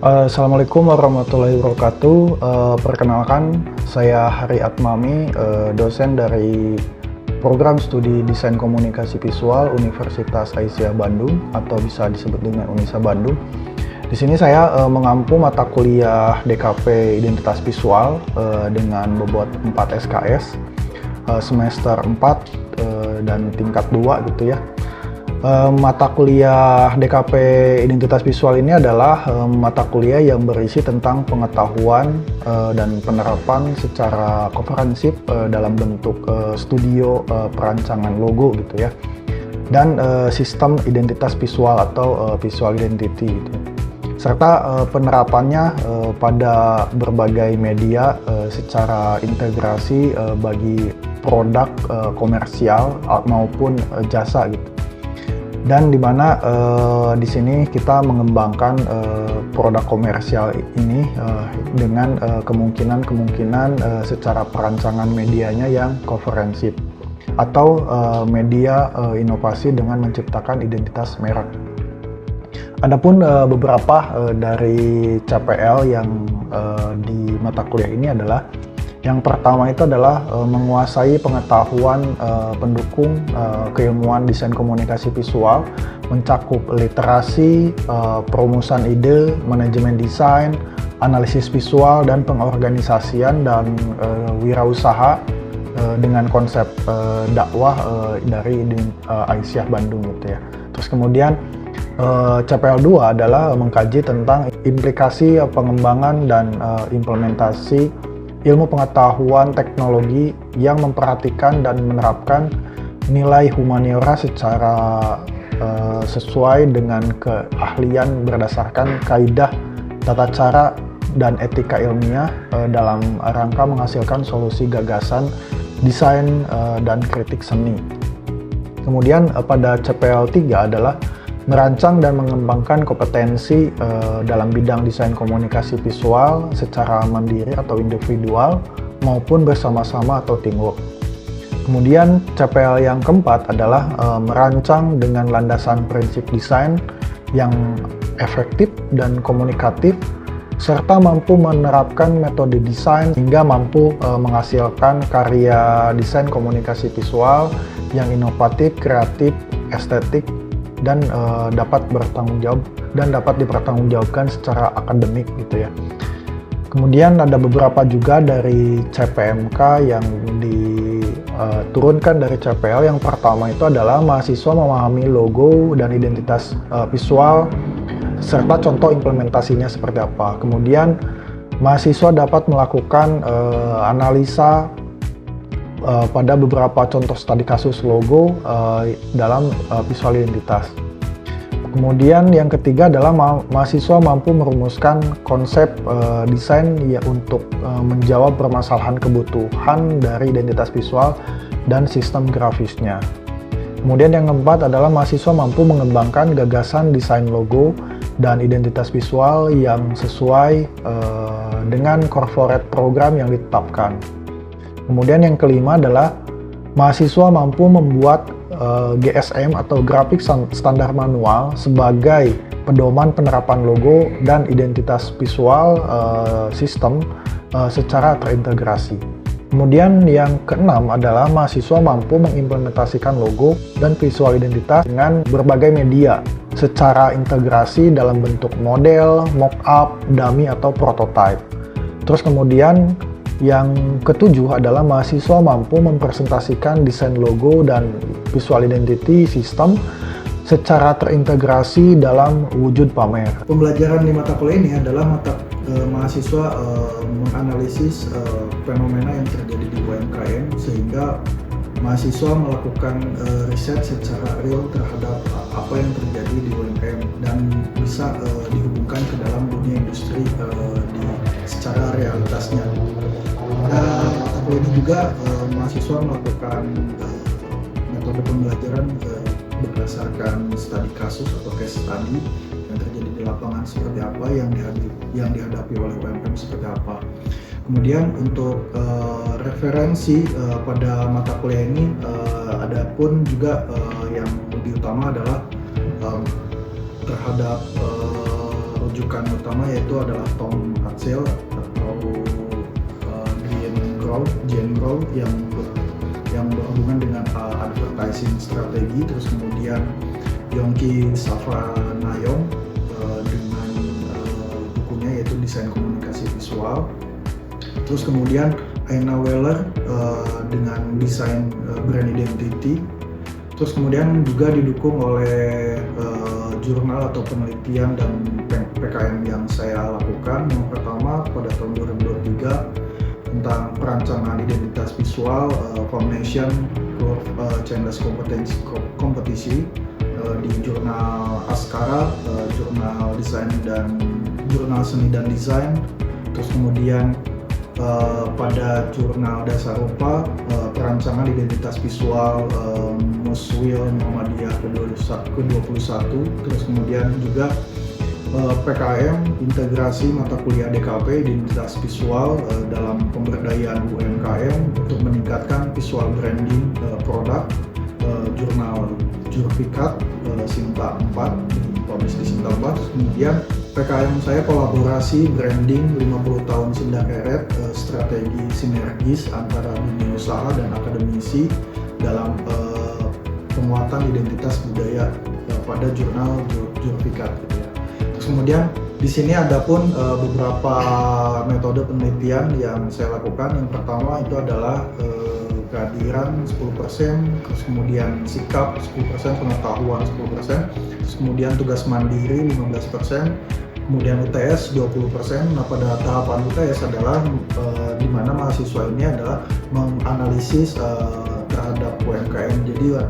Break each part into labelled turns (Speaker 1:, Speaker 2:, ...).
Speaker 1: Assalamualaikum warahmatullahi wabarakatuh. Perkenalkan, saya Hari Atmami, dosen dari Program Studi Desain Komunikasi Visual Universitas Aisyah Bandung atau bisa disebut dengan Unisa Bandung. Di sini saya mengampu mata kuliah DKP Identitas Visual dengan bobot 4 SKS semester 4 dan tingkat 2 gitu ya. Mata kuliah DKP Identitas Visual ini adalah mata kuliah yang berisi tentang pengetahuan dan penerapan secara komprehensif dalam bentuk studio perancangan logo gitu ya, dan sistem identitas visual atau visual identity gitu. Serta penerapannya pada berbagai media secara integrasi bagi produk komersial maupun jasa gitu. Dan di mana di sini kita mengembangkan produk komersial ini dengan kemungkinan secara perancangan medianya yang komprehensif atau media inovasi dengan menciptakan identitas merek. Adapun beberapa dari CPL yang di mata kuliah ini adalah yang pertama itu adalah menguasai pengetahuan pendukung keilmuan desain komunikasi visual, mencakup literasi, perumusan ide, manajemen desain, analisis visual, dan pengorganisasian dan wirausaha dengan konsep dakwah dari Aisyah Bandung gitu ya. Terus kemudian CPL 2 adalah mengkaji tentang implikasi pengembangan dan implementasi ilmu pengetahuan teknologi yang memperhatikan dan menerapkan nilai humaniora secara sesuai dengan keahlian berdasarkan kaidah tata cara dan etika ilmiah dalam rangka menghasilkan solusi gagasan, desain, dan kritik seni. Kemudian pada CPL 3 adalah merancang dan mengembangkan kompetensi dalam bidang desain komunikasi visual secara mandiri atau individual maupun bersama-sama atau teamwork. Kemudian CPL yang keempat adalah merancang dengan landasan prinsip desain yang efektif dan komunikatif serta mampu menerapkan metode desain hingga mampu menghasilkan karya desain komunikasi visual yang inovatif, kreatif, estetik, dan dapat dipertanggungjawabkan secara akademik gitu ya. Kemudian ada beberapa juga dari CPMK yang diturunkan dari CPL. Yang pertama itu adalah mahasiswa memahami logo dan identitas visual serta contoh implementasinya seperti apa. Kemudian mahasiswa dapat melakukan analisa pada beberapa contoh studi kasus logo dalam visual identitas. Kemudian yang ketiga adalah mahasiswa mampu merumuskan konsep desain ya untuk menjawab permasalahan kebutuhan dari identitas visual dan sistem grafisnya. Kemudian yang keempat adalah mahasiswa mampu mengembangkan gagasan desain logo dan identitas visual yang sesuai dengan corporate program yang ditetapkan. Kemudian yang kelima adalah mahasiswa mampu membuat GSM atau Graphic Standar Manual sebagai pedoman penerapan logo dan identitas visual sistem secara terintegrasi. Kemudian yang keenam adalah mahasiswa mampu mengimplementasikan logo dan visual identitas dengan berbagai media secara integrasi dalam bentuk model, mock-up, dummy, atau prototype. Terus kemudian yang ketujuh adalah mahasiswa mampu mempresentasikan desain logo dan visual identity system secara terintegrasi dalam wujud pamer. Pembelajaran di mata kuliah ini adalah mahasiswa menganalisis fenomena yang terjadi di UMKM sehingga mahasiswa melakukan riset secara real terhadap apa yang terjadi di UMKM dan bisa dihubungkan ke dalam dunia industri secara realitasnya. Mata kuliah ini juga mahasiswa melakukan metode pembelajaran berdasarkan studi kasus atau case study yang terjadi di lapangan seperti apa, yang dihadapi oleh UMKM seperti apa. Kemudian untuk referensi pada mata kuliah ini ada pun juga yang lebih utama adalah terhadap rujukan utama yaitu adalah Tom Hatzel atau Gene Grow yang berhubungan dengan advertising strategi. Terus kemudian Yongki Savanayong dengan bukunya yaitu desain komunikasi visual. Terus kemudian Aina Weller dengan desain brand identity. Terus kemudian juga didukung oleh jurnal atau penelitian dan PKM yang saya lakukan. Yang pertama pada tahun 2023 tentang perancangan identitas visual, Foundation for Changeless Competition di jurnal Askara, jurnal desain dan jurnal seni dan desain. Terus kemudian pada jurnal Dasar Rupa, perancangan identitas visual Muswil Muhammadiyah ke-21. Terus kemudian juga PKM integrasi mata kuliah DKP identitas visual dalam pemberdayaan UMKM untuk meningkatkan visual branding produk, jurnal Jurfikat Sinta 4 dipublish di Sinta 4. Kemudian PKM saya kolaborasi branding 50 tahun Sindang Eret, strategi sinergis antara dunia usaha dan akademisi dalam penguatan identitas budaya pada jurnal Jurfikat gitu ya. Terus kemudian di sini ada pun beberapa metode penelitian yang saya lakukan. Yang pertama itu adalah kehadiran 10%, terus kemudian sikap 10%, pengetahuan 10%, terus kemudian tugas mandiri 15%, kemudian UTS 20%. Nah, pada tahapan UTS adalah di mana mahasiswa ini adalah menganalisis terhadap UMKM. Jadi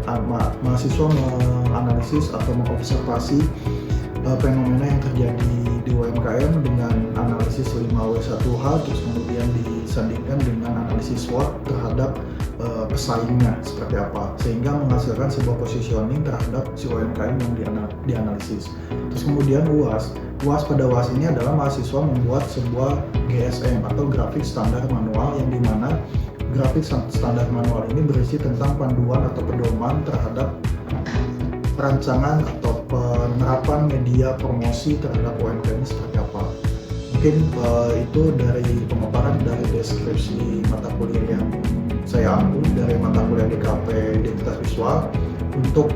Speaker 1: mahasiswa menganalisis atau mengobservasi fenomena yang terjadi di UMKM dengan analisis 5W1H, terus kemudian disandingkan dengan analisis SWOT terhadap pesaingnya seperti apa, sehingga menghasilkan sebuah positioning terhadap si UMKM yang dianalisis. Terus kemudian UAS pada UAS ini adalah mahasiswa membuat sebuah GSM atau grafik standar manual, yang dimana grafik standar manual ini berisi tentang panduan atau pedoman terhadap perancangan atau penerapan media promosi terhadap UMKM seperti apa. Mungkin itu dari pemaparan dari deskripsi mata kuliah yang saya ambil dari mata kuliah DKP Identitas Visual. Untuk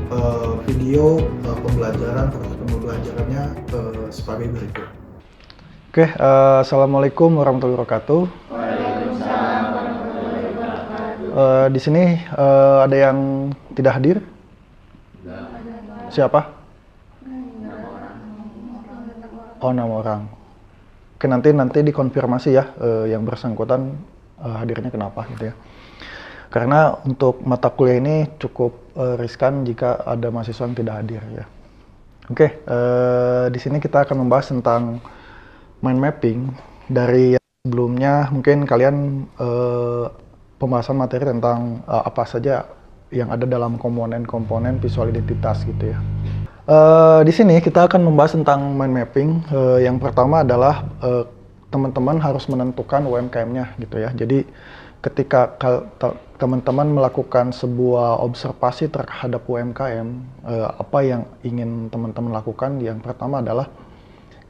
Speaker 1: video pembelajaran proses pembelajarannya sebagai berikut. Oke, assalamualaikum warahmatullahi wabarakatuh.
Speaker 2: Waalaikumsalam warahmatullahi wabarakatuh.
Speaker 1: Di sini ada yang tidak hadir? Siapa? 6 orang. Oke, nanti dikonfirmasi ya yang bersangkutan hadirnya kenapa gitu ya. Karena untuk mata kuliah ini cukup riskan jika ada mahasiswa yang tidak hadir ya. Oke, di sini kita akan membahas tentang mind mapping. Dari sebelumnya mungkin kalian pembahasan materi tentang apa saja yang ada dalam komponen-komponen visual identitas gitu ya. Di sini kita akan membahas tentang mind mapping. Yang pertama adalah teman-teman harus menentukan UMKM-nya gitu ya. Jadi ketika teman-teman melakukan sebuah observasi terhadap UMKM, apa yang ingin teman-teman lakukan? Yang pertama adalah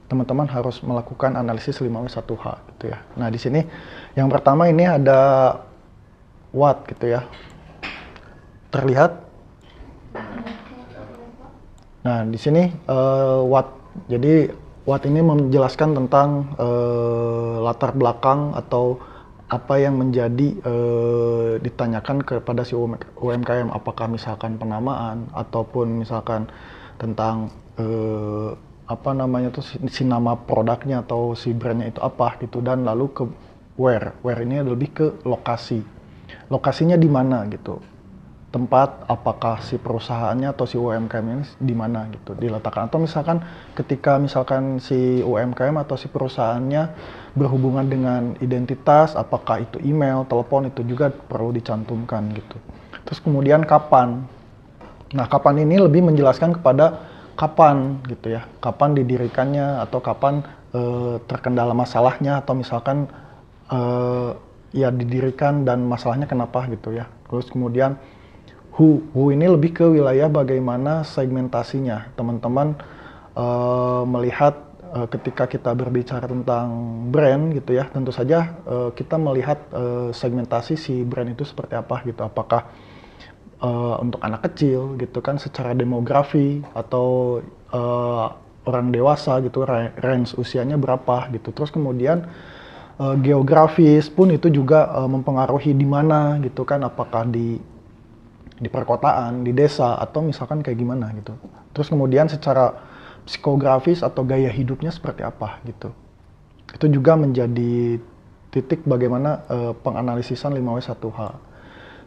Speaker 1: teman-teman harus melakukan analisis 5W1H gitu ya. Nah, di sini yang pertama ini ada what gitu ya. Terlihat? Nah, di sini what. Jadi what ini menjelaskan tentang latar belakang atau apa yang menjadi ditanyakan kepada si UMKM, apakah misalkan penamaan ataupun misalkan tentang apa namanya tuh si nama produknya atau si brandnya itu apa gitu, dan lalu ke where ini lebih ke lokasinya di mana gitu, tempat, apakah si perusahaannya atau si UMKM ini di mana gitu diletakkan, atau misalkan ketika misalkan si UMKM atau si perusahaannya berhubungan dengan identitas, apakah itu email, telepon, itu juga perlu dicantumkan gitu. Terus kemudian kapan. Nah, kapan ini lebih menjelaskan kepada kapan gitu ya, kapan didirikannya atau kapan terkendala masalahnya, atau misalkan ya didirikan dan masalahnya kenapa gitu ya. Terus kemudian who ini lebih ke wilayah bagaimana segmentasinya. Teman-teman melihat ketika kita berbicara tentang brand gitu ya, tentu saja kita melihat segmentasi si brand itu seperti apa gitu. Apakah untuk anak kecil gitu kan secara demografi, atau orang dewasa gitu, range usianya berapa gitu. Terus kemudian geografis pun itu juga mempengaruhi di mana gitu kan, apakah di perkotaan, di desa, atau misalkan kayak gimana gitu. Terus kemudian secara psikografis atau gaya hidupnya seperti apa gitu. Itu juga menjadi titik bagaimana penganalisisan 5W1H.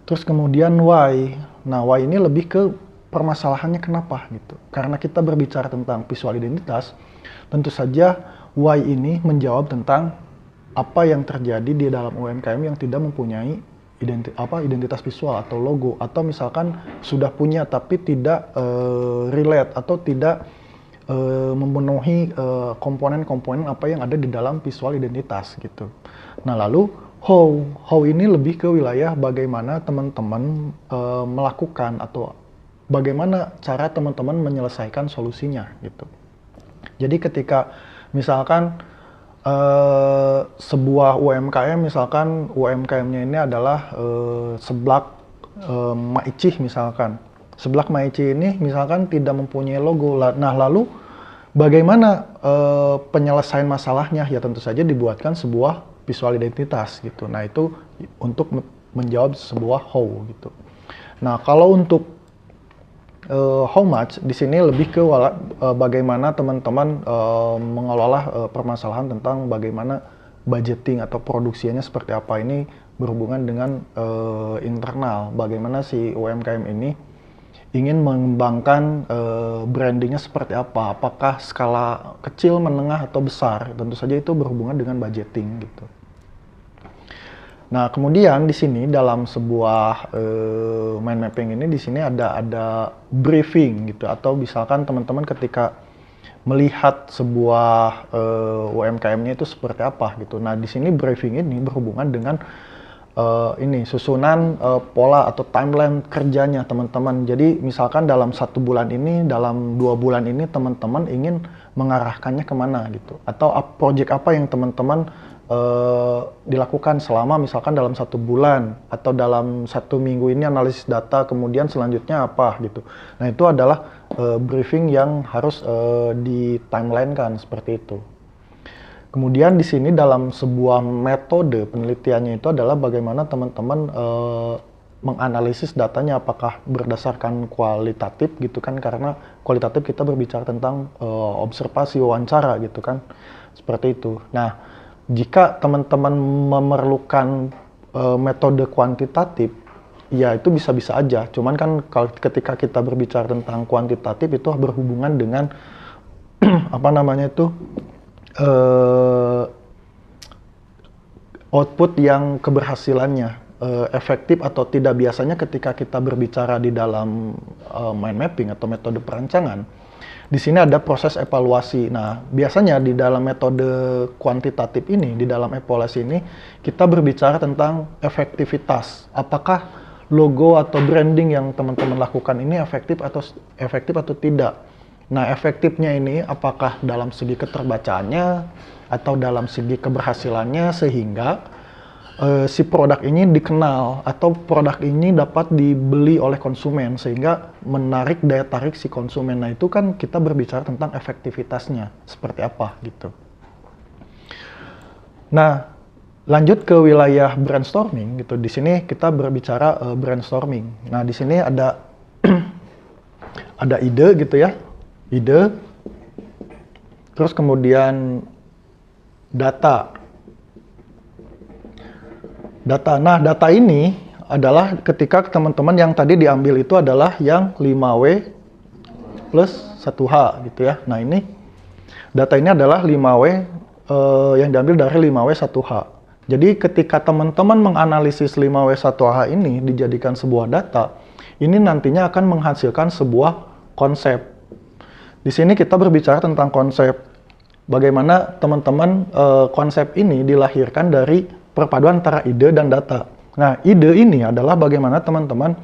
Speaker 1: Terus kemudian why. Nah, why ini lebih ke permasalahannya kenapa gitu. Karena kita berbicara tentang visual identitas, tentu saja why ini menjawab tentang apa yang terjadi di dalam UMKM yang tidak mempunyai identitas visual atau logo, atau misalkan sudah punya tapi tidak relate atau tidak memenuhi komponen-komponen apa yang ada di dalam visual identitas gitu. Nah, lalu how ini lebih ke wilayah bagaimana teman-teman melakukan atau bagaimana cara teman-teman menyelesaikan solusinya gitu. Jadi ketika misalkan sebuah UMKM, misalkan UMKM-nya ini adalah seblak Maicih misalkan. Seblak Maicih ini misalkan tidak mempunyai logo. Nah, lalu bagaimana penyelesaian masalahnya? Ya tentu saja dibuatkan sebuah visual identitas gitu. Nah, itu untuk menjawab sebuah how gitu. Nah, kalau untuk how much di sini lebih ke bagaimana teman-teman mengelola permasalahan tentang bagaimana budgeting atau produksinya seperti apa. Ini berhubungan dengan internal, bagaimana si UMKM ini ingin mengembangkan brandingnya seperti apa, apakah skala kecil, menengah, atau besar. Tentu saja itu berhubungan dengan budgeting gitu. Nah, kemudian di sini dalam sebuah mind mapping ini di sini ada briefing gitu, atau misalkan teman-teman ketika melihat sebuah UMKM-nya itu seperti apa gitu. Nah, di sini briefing ini berhubungan dengan ini susunan pola atau timeline kerjanya teman-teman. Jadi misalkan dalam 1 bulan ini, dalam 2 bulan ini teman-teman ingin mengarahkannya kemana gitu, atau project apa yang teman-teman dilakukan selama misalkan dalam 1 bulan, atau dalam 1 minggu ini analisis data, kemudian selanjutnya apa gitu. Nah, itu adalah briefing yang harus di timeline kan seperti itu. Kemudian di sini dalam sebuah metode penelitiannya itu adalah bagaimana teman-teman menganalisis datanya, apakah berdasarkan kualitatif gitu kan, karena kualitatif kita berbicara tentang observasi, wawancara gitu kan, seperti itu. Nah, jika teman-teman memerlukan metode kuantitatif, ya itu bisa-bisa aja. Cuman kan kalau ketika kita berbicara tentang kuantitatif itu berhubungan dengan apa namanya itu output yang keberhasilannya efektif atau tidak. Biasanya ketika kita berbicara di dalam mind mapping atau metode perancangan, di sini ada proses evaluasi. Nah, biasanya di dalam metode kuantitatif ini, di dalam evaluasi ini, kita berbicara tentang efektivitas. Apakah logo atau branding yang teman-teman lakukan ini efektif atau tidak. Nah, efektifnya ini apakah dalam segi keterbacaannya atau dalam segi keberhasilannya, sehingga si produk ini dikenal atau produk ini dapat dibeli oleh konsumen sehingga menarik daya tarik si konsumen. Nah, itu kan kita berbicara tentang efektivitasnya seperti apa gitu. Nah, lanjut ke wilayah brainstorming gitu. Di sini kita berbicara brainstorming. Nah, di sini ada ada ide gitu ya. Ide. Terus kemudian data. Nah, data ini adalah ketika teman-teman yang tadi diambil itu adalah yang 5W plus 1H gitu ya. Nah, ini data ini adalah 5W yang diambil dari 5W1H. Jadi ketika teman-teman menganalisis 5W1H ini dijadikan sebuah data, ini nantinya akan menghasilkan sebuah konsep. Di sini kita berbicara tentang konsep. Bagaimana teman-teman konsep ini dilahirkan dari perpaduan antara ide dan data. Nah, ide ini adalah bagaimana teman-teman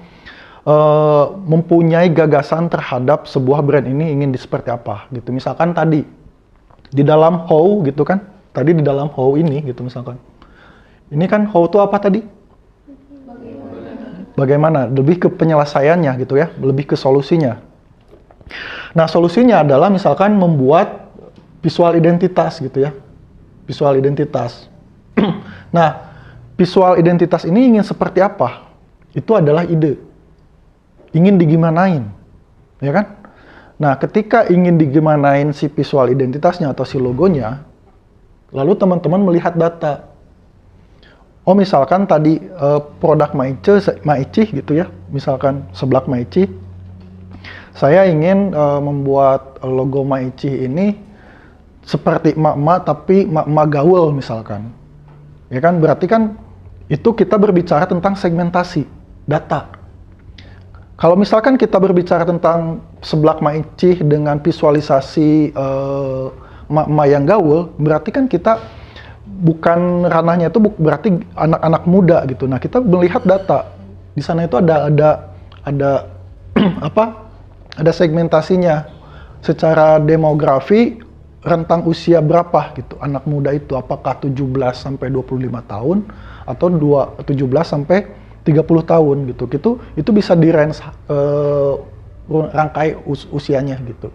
Speaker 1: mempunyai gagasan terhadap sebuah brand ini ingin seperti apa gitu. Misalkan tadi di dalam how gitu kan, tadi di dalam how ini gitu misalkan. Ini kan how itu apa tadi? Bagaimana? Lebih ke penyelesaiannya gitu ya, lebih ke solusinya. Nah, solusinya adalah misalkan membuat visual identitas gitu ya. Visual identitas. Nah, visual identitas ini ingin seperti apa? Itu adalah ide. Ingin digimanain. Ya kan? Nah, ketika ingin digimanain si visual identitasnya atau si logonya, lalu teman-teman melihat data. Oh, misalkan tadi produk Maici gitu ya. Misalkan seblak Maici. Saya ingin membuat logo Maici ini seperti emak-emak tapi emak-emak gaul misalkan. Ya kan, berarti kan itu kita berbicara tentang segmentasi data. Kalau misalkan kita berbicara tentang seblak Maici dengan visualisasi emak-emak yang gaul, berarti kan kita bukan ranahnya itu berarti anak-anak muda gitu. Nah, kita melihat data. Di sana itu ada apa? Ada segmentasinya secara demografi, rentang usia berapa gitu anak muda itu, apakah 17 sampai 25 tahun atau 17 sampai 30 tahun gitu. Itu bisa di range rangkai usianya gitu.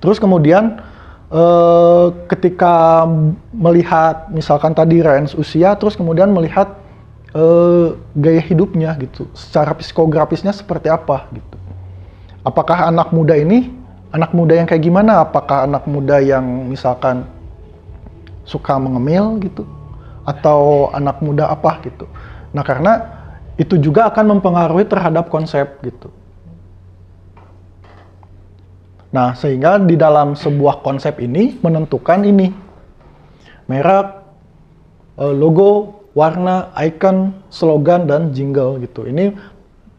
Speaker 1: Terus kemudian ketika melihat misalkan tadi range usia, terus kemudian melihat gaya hidupnya gitu, secara psikografisnya seperti apa gitu. Apakah anak muda ini anak muda yang kayak gimana? Apakah anak muda yang misalkan suka mengemil gitu, atau anak muda apa gitu. Nah, karena itu juga akan mempengaruhi terhadap konsep gitu. Nah, sehingga di dalam sebuah konsep ini menentukan ini merek, logo, warna, icon, slogan, dan jingle gitu. Ini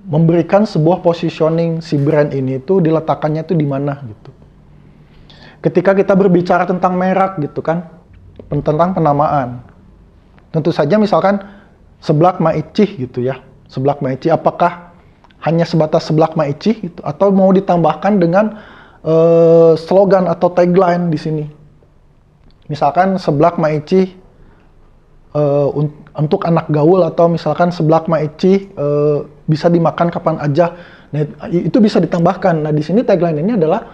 Speaker 1: memberikan sebuah positioning si brand ini tuh diletakkannya tuh di mana gitu. Ketika kita berbicara tentang merek gitu kan, tentang penamaan. Tentu saja misalkan seblak Maici gitu ya. Seblak Maici apakah hanya sebatas seblak Maici gitu, atau mau ditambahkan dengan slogan atau tagline di sini. Misalkan seblak Maici untuk anak gaul, atau misalkan seblak Maici bisa dimakan kapan aja. Nah, itu bisa ditambahkan. Nah, di sini tagline ini adalah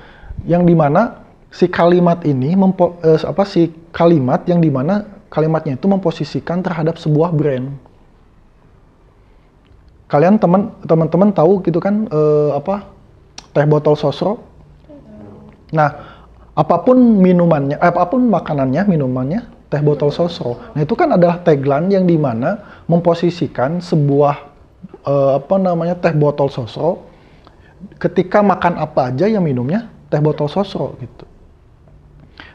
Speaker 1: yang dimana si kalimat ini si kalimat yang dimana kalimatnya itu memposisikan terhadap sebuah brand. Kalian teman-teman tahu gitu kan teh botol sosro. Nah, apapun minumannya, apapun makanannya, minumannya teh botol sosro. Nah, itu kan adalah tagline yang dimana memposisikan sebuah teh botol sosro. Ketika makan apa aja ya minumnya teh botol sosro gitu.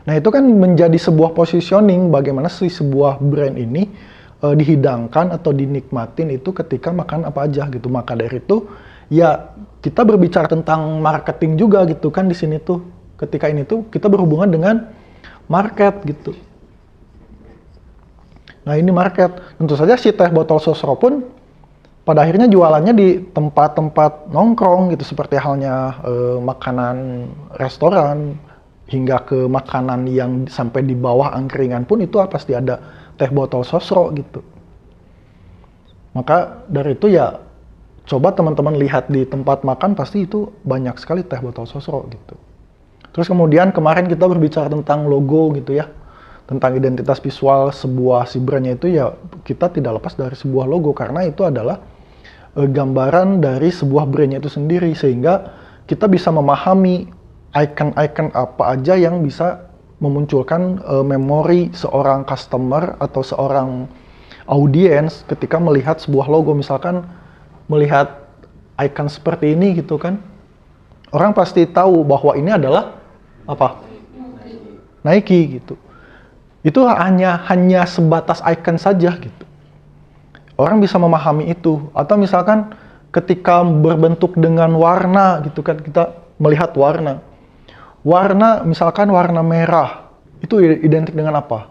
Speaker 1: Nah, itu kan menjadi sebuah positioning bagaimana si sebuah brand ini dihidangkan atau dinikmatin itu ketika makan apa aja gitu. Maka dari itu ya kita berbicara tentang marketing juga gitu kan di sini tuh. Ketika ini tuh kita berhubungan dengan market gitu. Nah, ini market. Tentu saja si teh botol sosro pun pada akhirnya jualannya di tempat-tempat nongkrong gitu, seperti halnya makanan restoran hingga ke makanan yang sampai di bawah angkringan pun itu pasti ada teh botol sosro gitu. Maka dari itu ya coba teman-teman lihat di tempat makan pasti itu banyak sekali teh botol sosro gitu. Terus kemudian kemarin kita berbicara tentang logo gitu ya, tentang identitas visual sebuah si brandnya itu ya kita tidak lepas dari sebuah logo, karena itu adalah gambaran dari sebuah brandnya itu sendiri, sehingga kita bisa memahami icon-icon apa aja yang bisa memunculkan memori seorang customer atau seorang audiens ketika melihat sebuah logo. Misalkan melihat icon seperti ini gitu kan, orang pasti tahu bahwa ini adalah apa? Nike gitu. Itu hanya sebatas icon saja gitu. Orang bisa memahami itu. Atau misalkan ketika berbentuk dengan warna gitu kan, kita melihat warna. Warna, misalkan warna merah, itu identik dengan apa?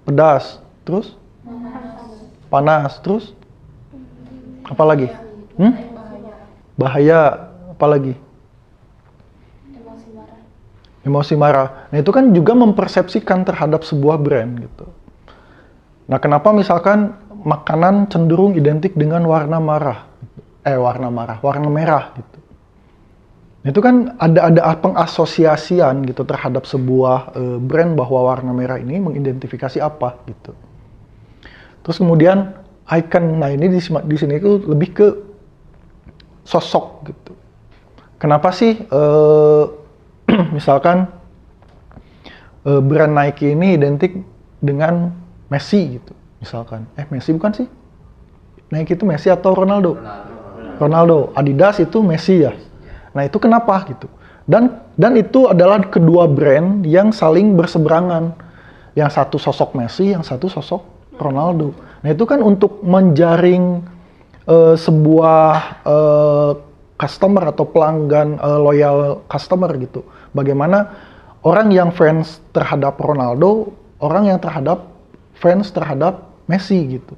Speaker 1: Pedas. Terus? Panas. Terus? Apa lagi? Bahaya. Apa lagi? Emosi marah. Nah, itu kan juga mempersepsikan terhadap sebuah brand gitu. Nah, kenapa misalkan makanan cenderung identik dengan warna merah gitu. Nah, itu kan ada pengasosiasian gitu terhadap sebuah brand bahwa warna merah ini mengidentifikasi apa gitu. Terus kemudian icon, nah ini di sini itu lebih ke sosok gitu. Kenapa sih misalkan brand Nike ini identik dengan Messi gitu misalkan. Messi bukan sih? Nike itu Messi atau Ronaldo? Ronaldo. Adidas itu Messi ya. Nah, itu kenapa gitu. Dan itu adalah kedua brand yang saling berseberangan. Yang satu sosok Messi, yang satu sosok Ronaldo. Nah, itu kan untuk menjaring sebuah customer atau pelanggan loyal customer gitu. Bagaimana orang yang fans terhadap Ronaldo, orang yang fans terhadap Messi gitu.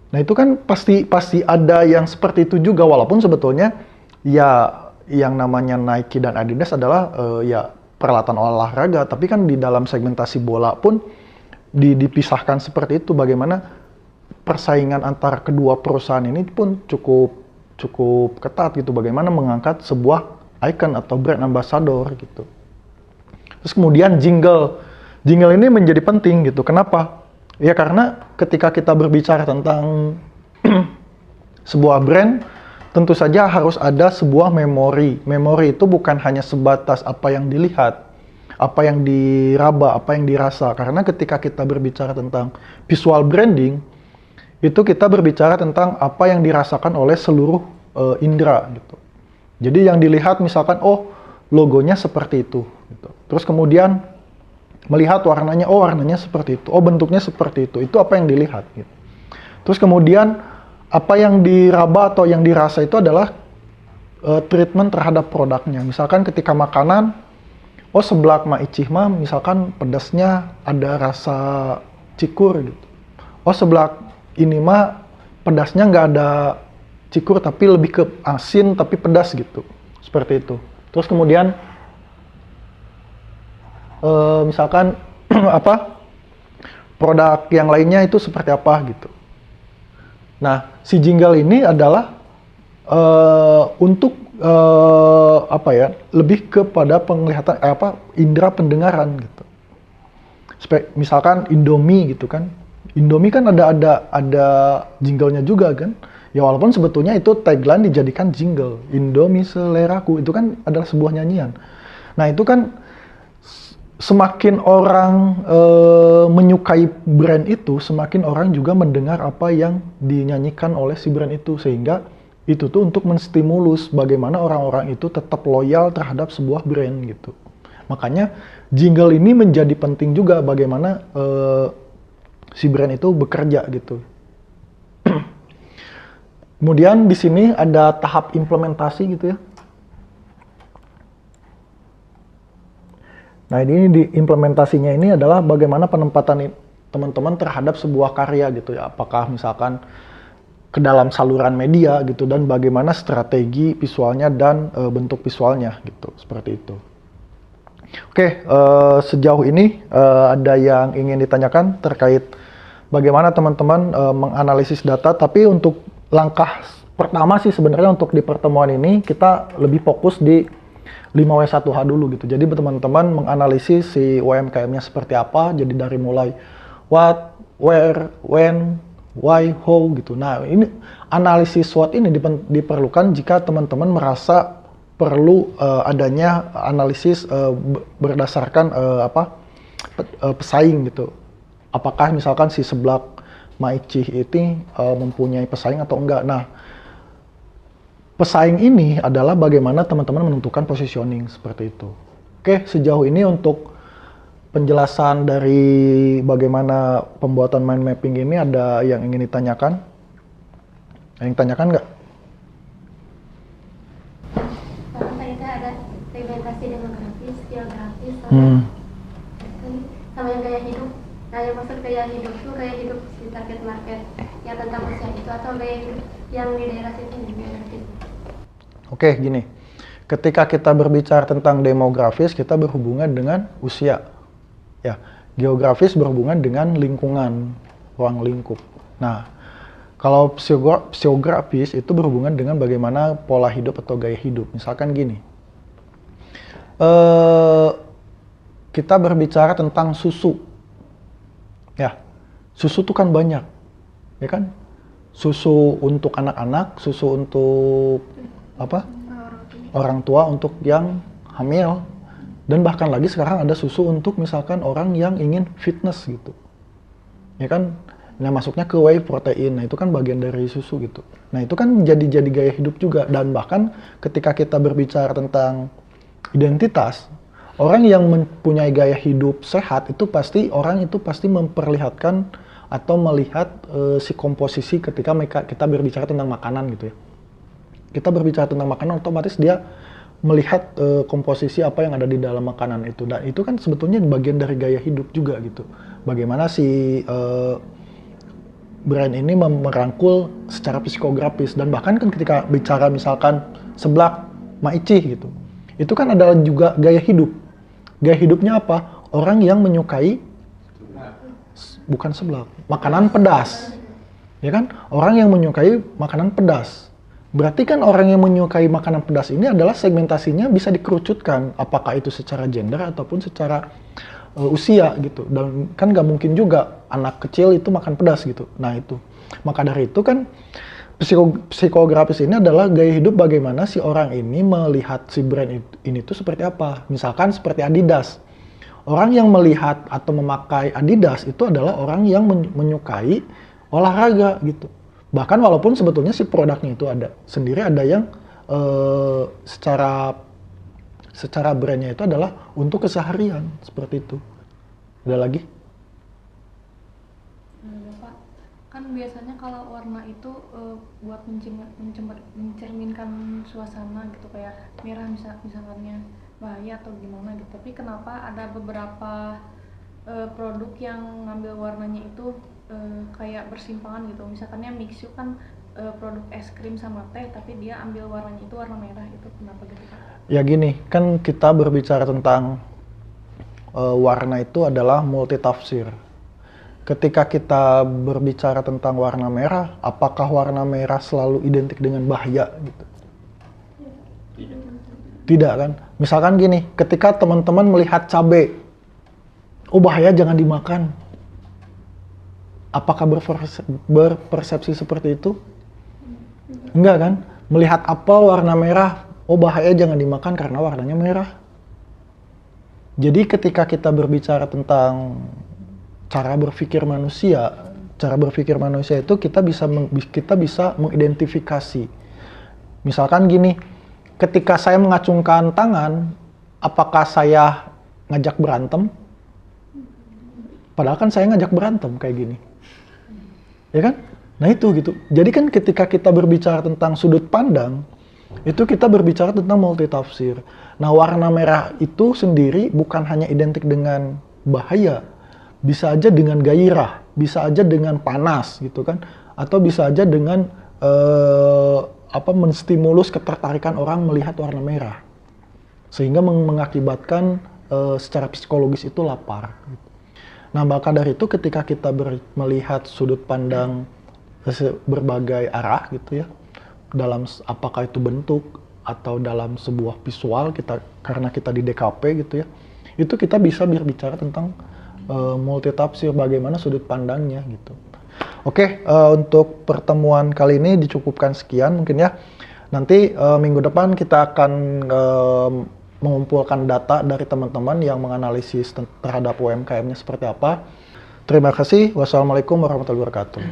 Speaker 1: Nah, itu kan pasti ada yang seperti itu juga, walaupun sebetulnya ya yang namanya Nike dan Adidas adalah ya peralatan olahraga, tapi kan di dalam segmentasi bola pun dipisahkan seperti itu. Bagaimana persaingan antara kedua perusahaan ini pun cukup ketat gitu. Bagaimana mengangkat sebuah icon atau brand ambassador gitu. Terus kemudian jingle ini menjadi penting gitu. Kenapa? Ya karena ketika kita berbicara tentang sebuah brand, tentu saja harus ada sebuah memori. Memori itu bukan hanya sebatas apa yang dilihat, apa yang diraba, apa yang dirasa. Karena ketika kita berbicara tentang visual branding, itu kita berbicara tentang apa yang dirasakan oleh seluruh indera gitu. Jadi yang dilihat misalkan, oh logonya seperti itu. Gitu. Terus kemudian melihat warnanya, oh warnanya seperti itu, oh bentuknya seperti itu apa yang dilihat. Gitu. Terus kemudian apa yang diraba atau yang dirasa itu adalah treatment terhadap produknya. Misalkan ketika makanan, oh seblak Ma Icih mah misalkan pedasnya ada rasa cikur gitu. Oh seblak ini mah pedasnya nggak ada cikur tapi lebih ke asin tapi pedas gitu. Seperti itu. Terus kemudian misalkan produk yang lainnya itu seperti apa gitu. Nah, si jingle ini adalah untuk lebih kepada penglihatan indera pendengaran gitu. Misalkan Indomie gitu kan. Indomie kan ada jinglenya juga kan. Ya walaupun sebetulnya itu tagline dijadikan jingle. Indomie seleraku itu kan adalah sebuah nyanyian. Nah, itu kan semakin orang menyukai brand itu, semakin orang juga mendengar apa yang dinyanyikan oleh si brand itu. Sehingga itu tuh untuk menstimulus bagaimana orang-orang itu tetap loyal terhadap sebuah brand gitu. Makanya jingle ini menjadi penting juga bagaimana si brand itu bekerja gitu. Kemudian di sini ada tahap implementasi gitu ya. Nah, ini di implementasinya ini adalah bagaimana penempatan teman-teman terhadap sebuah karya gitu ya. Apakah misalkan ke dalam saluran media gitu dan bagaimana strategi visualnya dan bentuk visualnya gitu. Seperti itu. Oke, sejauh ini ada yang ingin ditanyakan terkait bagaimana teman-teman menganalisis data, tapi untuk langkah pertama sih sebenarnya untuk di pertemuan ini kita lebih fokus di 5W1H dulu gitu. Jadi teman-teman menganalisis si UMKM-nya seperti apa, jadi dari mulai what, where, when, why, how gitu. Nah, ini analisis SWOT ini diperlukan jika teman-teman merasa perlu adanya analisis berdasarkan pesaing gitu. Apakah misalkan si seblak Ma Icih ini mempunyai pesaing atau enggak. Nah, pesaing ini adalah bagaimana teman-teman menentukan positioning seperti itu. Oke, sejauh ini untuk penjelasan dari bagaimana pembuatan mind mapping ini ada yang ingin ditanyakan? Ada yang tanyakan nggak?
Speaker 2: Kita ada segmentasi demografis, geografis, sama yang gaya hidup. Nah, yang maksud gaya hidup itu gaya hidup di target market yang tentang usia itu atau gaya hidup yang di daerah situ.
Speaker 1: Oke, gini. Ketika kita berbicara tentang demografis, kita berhubungan dengan usia. Ya, geografis berhubungan dengan lingkungan, ruang lingkup. Nah, kalau psikografis itu berhubungan dengan bagaimana pola hidup atau gaya hidup. Misalkan gini, kita berbicara tentang susu. Ya, susu itu kan banyak, ya kan? Susu untuk anak-anak, susu untuk apa? Orang tua, untuk yang hamil, dan bahkan lagi sekarang ada susu untuk misalkan orang yang ingin fitness gitu, ya kan? Nah, masuknya ke whey protein, nah itu kan bagian dari susu gitu. Nah itu kan jadi gaya hidup juga, dan bahkan ketika kita berbicara tentang identitas, orang yang mempunyai gaya hidup sehat itu pasti memperlihatkan atau melihat si komposisi ketika kita berbicara tentang makanan gitu ya. Kita berbicara tentang makanan, otomatis dia melihat komposisi apa yang ada di dalam makanan itu. Dan itu kan sebetulnya bagian dari gaya hidup juga gitu. Bagaimana si brand ini merangkul secara psikografis. Dan bahkan kan ketika bicara misalkan seblak, maici gitu, itu kan adalah juga gaya hidup. Gaya hidupnya apa? Orang yang menyukai bukan seblak, makanan pedas, ya kan? Orang yang menyukai makanan pedas. Berarti kan orang yang menyukai makanan pedas ini adalah segmentasinya bisa dikerucutkan, apakah itu secara gender ataupun secara usia gitu. Dan kan nggak mungkin juga anak kecil itu makan pedas gitu. Nah itu, maka dari itu kan psikografis ini adalah gaya hidup bagaimana si orang ini melihat si brand ini tuh seperti apa. Misalkan seperti Adidas. Orang yang melihat atau memakai Adidas itu adalah orang yang menyukai olahraga gitu. Bahkan walaupun sebetulnya si produknya itu ada yang secara brandnya itu adalah untuk keseharian, seperti itu. Ada lagi?
Speaker 3: Bapak, kan biasanya kalau warna itu buat mencerminkan suasana gitu, kayak merah misalnya bahaya atau gimana gitu. Tapi kenapa ada beberapa produk yang ngambil warnanya itu kayak bersimpangan gitu. Misalkannya Mixu kan produk es krim sama teh, tapi dia ambil warnanya itu warna merah, itu kenapa gitu Pak?
Speaker 1: Ya gini, kan kita berbicara tentang warna itu adalah multitafsir. Ketika kita berbicara tentang warna merah, apakah warna merah selalu identik dengan bahaya gitu? Tidak kan? Misalkan gini, ketika teman-teman melihat cabai, oh bahaya jangan dimakan. Apakah berpersepsi seperti itu? Enggak kan? Melihat apel warna merah, oh bahaya jangan dimakan karena warnanya merah. Jadi ketika kita berbicara tentang cara berpikir manusia itu kita bisa mengidentifikasi. Misalkan gini, ketika saya mengacungkan tangan, apakah saya ngajak berantem? Padahal kan saya ngajak berantem kayak gini. Ya kan? Nah itu gitu. Jadi kan ketika kita berbicara tentang sudut pandang, itu kita berbicara tentang multitafsir. Nah warna merah itu sendiri bukan hanya identik dengan bahaya, bisa aja dengan gairah, bisa aja dengan panas gitu kan, atau bisa aja dengan menstimulus ketertarikan orang melihat warna merah, sehingga mengakibatkan secara psikologis itu lapar. Nah maka dari itu ketika kita melihat sudut pandang berbagai arah gitu ya, dalam apakah itu bentuk atau dalam sebuah visual karena kita di DKP gitu ya, itu kita bisa berbicara tentang multitafsir bagaimana sudut pandangnya gitu. Oke, untuk pertemuan kali ini dicukupkan sekian mungkin ya. Nanti minggu depan kita akan mengumpulkan data dari teman-teman yang menganalisis terhadap UMKM-nya seperti apa. Terima kasih. Wassalamualaikum warahmatullahi wabarakatuh.